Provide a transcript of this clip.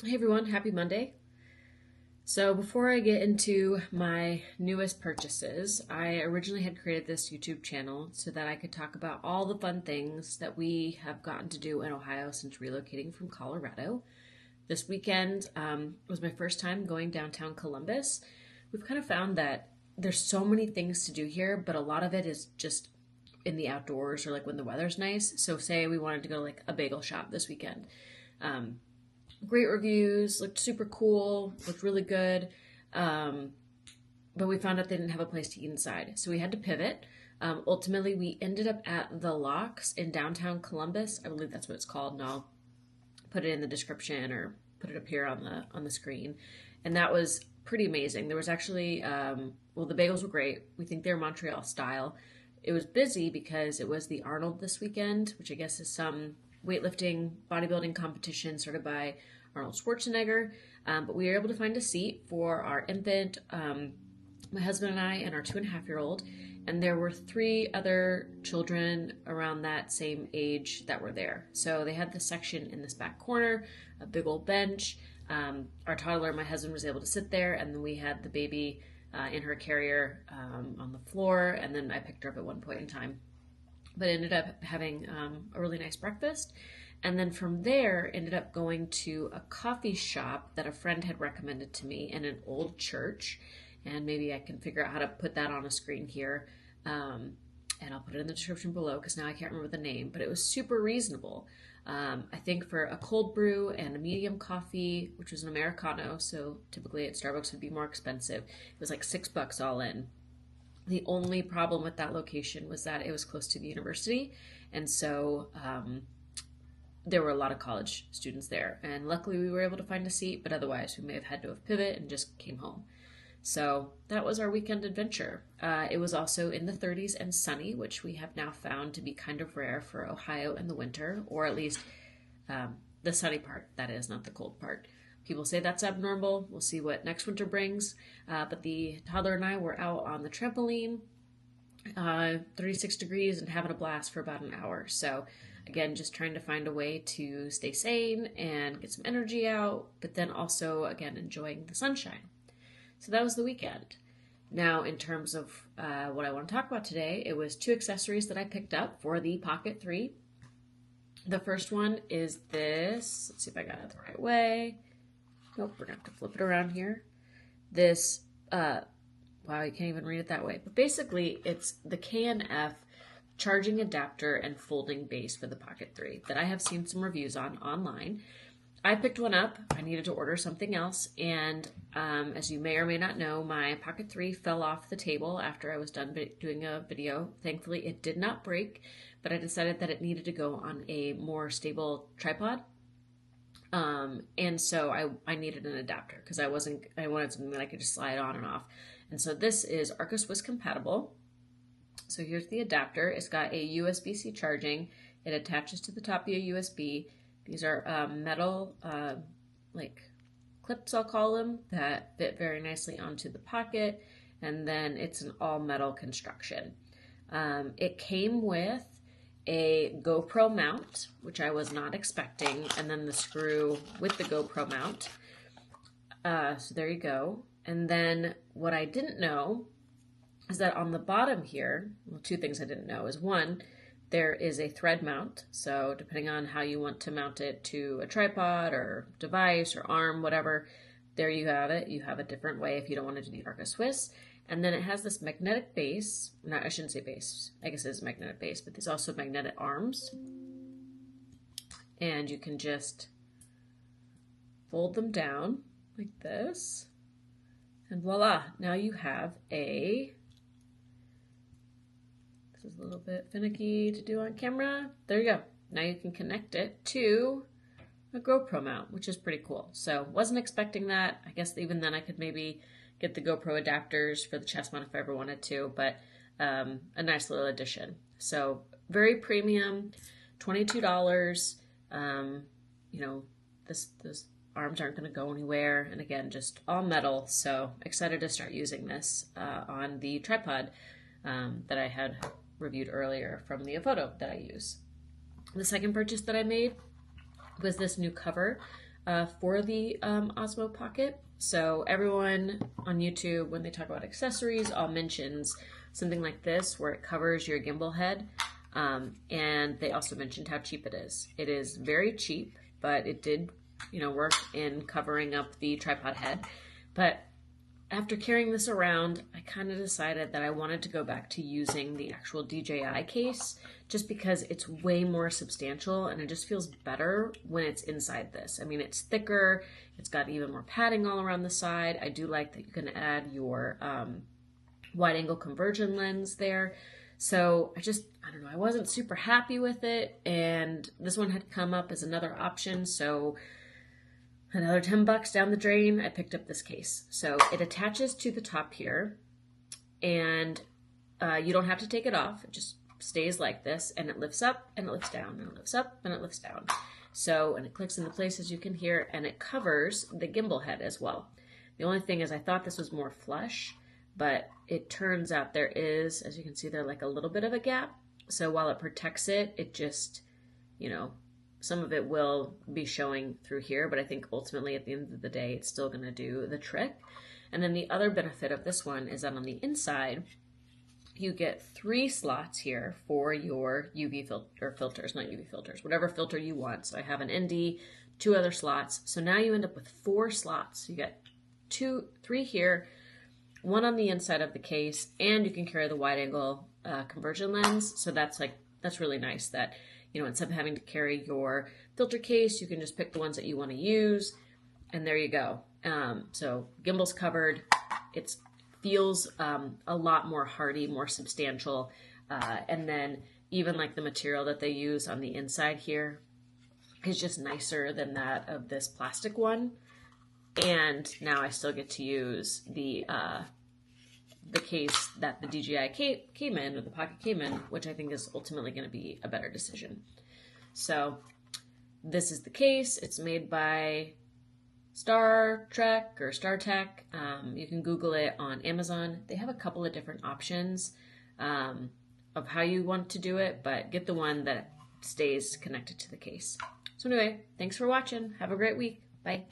Hey everyone, happy Monday. So before I get into my newest purchases, I originally had created this YouTube channel so that I could talk about all the fun things that we have gotten to do in Ohio since relocating from Colorado. This weekend was my first time going downtown Columbus. We've kind of found that there's so many things to do here, but a lot of it is just in the outdoors or like when the weather's nice. So say we wanted to go to like a bagel shop this weekend. Um, Great reviews, looked super cool, looked really good. Um, but we found out they didn't have a place to eat inside. So we had to pivot. Ultimately, we ended up at the Locks in downtown Columbus. I believe that's what it's called, and I'll put it in the description or put it up here on the screen. And that was pretty amazing. There was actually, well, the bagels were great. We think they're Montreal style. It was busy because it was the Arnold this weekend, which I guess is some weightlifting, bodybuilding competition started by Arnold Schwarzenegger. But we were able to find a seat for our infant, my husband and I, and our 2.5-year-old. And there were 3 other children around that same age that were there. So they had this section in this back corner, a big old bench. Our toddler, my husband, was able to sit there, and then we had the baby in her carrier on the floor, and then I picked her up at one point in time. But ended up having a really nice breakfast. And then from there, ended up going to a coffee shop that a friend had recommended to me in an old church. And maybe I can figure out how to put that on a screen here. And I'll put it in the description below because now I can't remember the name. But it was super reasonable. I think for a cold brew and a medium coffee, which was an Americano, so typically at Starbucks would be more expensive, it was like $6 all in. The only problem with that location was that it was close to the university, and so there were a lot of college students there. And luckily, we were able to find a seat, but otherwise, we may have had to have pivoted and just came home. So that was our weekend adventure. It was also in the 30s and sunny, which we have now found to be kind of rare for Ohio in the winter, or at least the sunny part, that is, not the cold part. People say that's abnormal. We'll see what next winter brings. But the toddler and I were out on the trampoline, 36 degrees, and having a blast for about an hour. So, again, just trying to find a way to stay sane and get some energy out, but then also, again, enjoying the sunshine. So that was the weekend. Now, in terms of what I want to talk about today, it was 2 accessories that I picked up for the Pocket 3. The first one is this. Let's see if I got it the right way. Nope, we're going to have to flip it around here. This, wow, you can't even read it that way. But basically, it's the K&F charging adapter and folding base for the Pocket 3 that I have seen some reviews on online. I picked one up. I needed to order something else. And as you may or may not know, my Pocket 3 fell off the table after I was done doing a video. Thankfully, it did not break, but I decided that it needed to go on a more stable tripod. And so I needed an adapter because I wanted something that I could just slide on and off. And so this is Arca Swiss compatible. So here's the adapter. It's got a USB-C charging. It attaches to the top via USB. These are metal, like clips, I'll call them, that fit very nicely onto the pocket. And then it's an all metal construction. It came with a GoPro mount, which I was not expecting, and then the screw with the GoPro mount. So there you go. And then what I didn't know is that on the bottom here, well, 2 things I didn't know is, one, there is a thread mount. So depending on how you want to mount it to a tripod or device or arm, whatever, there you have it. You have a different way if you don't want it to be Arca Swiss. And then it has this magnetic base. No, I shouldn't say base. I guess it is a magnetic base, but there's also magnetic arms. And you can just fold them down like this. And voila, now you have this is a little bit finicky to do on camera. There you go. Now you can connect it to a GoPro mount, which is pretty cool. So wasn't expecting that. I guess even then I could maybe get the GoPro adapters for the chest mount if I ever wanted to, but a nice little addition. So very premium, $22. This arms aren't going to go anywhere, and again, just all metal. So excited to start using this on the tripod that I had reviewed earlier from the photo that I use. The second purchase that I made was this new cover for the Osmo Pocket. So everyone on YouTube, when they talk about accessories, all mentions something like this where it covers your gimbal head. And they also mentioned how cheap it is. It is very cheap, but it did, work in covering up the tripod head. But after carrying this around, I kind of decided that I wanted to go back to using the actual DJI case just because it's way more substantial and it just feels better when it's inside this. I mean, it's thicker, it's got even more padding all around the side. I do like that you can add your wide angle conversion lens there. So I don't know, I wasn't super happy with it, and this one had come up as another option, so another $10 down the drain, I picked up this case. So it attaches to the top here, and you don't have to take it off. It just stays like this, and it lifts up and it lifts down, and it lifts up and it lifts down. So, and it clicks into place as you can hear, and it covers the gimbal head as well. The only thing is I thought this was more flush, but it turns out there is, as you can see there, like a little bit of a gap. So while it protects it, it just, some of it will be showing through here, but I think ultimately at the end of the day, it's still going to do the trick. And then the other benefit of this one is that on the inside, you get 3 slots here for your UV filters, not UV filters, whatever filter you want. So I have an ND, 2 other slots. So now you end up with 4 slots. You get 3 here, 1 on the inside of the case, and you can carry the wide angle conversion lens. So that's really nice that, instead of having to carry your filter case, you can just pick the ones that you want to use, and there you go. So gimbal's covered. It feels a lot more hardy, more substantial, and then even like the material that they use on the inside here is just nicer than that of this plastic one. And now I still get to use the case that the DJI came in, or the Pocket came in, which I think is ultimately going to be a better decision. So this is the case. It's made by Star Trek or StarTech. You can Google it on Amazon. They have a couple of different options of how you want to do it, but get the one that stays connected to the case. So anyway, thanks for watching. Have a great week. Bye.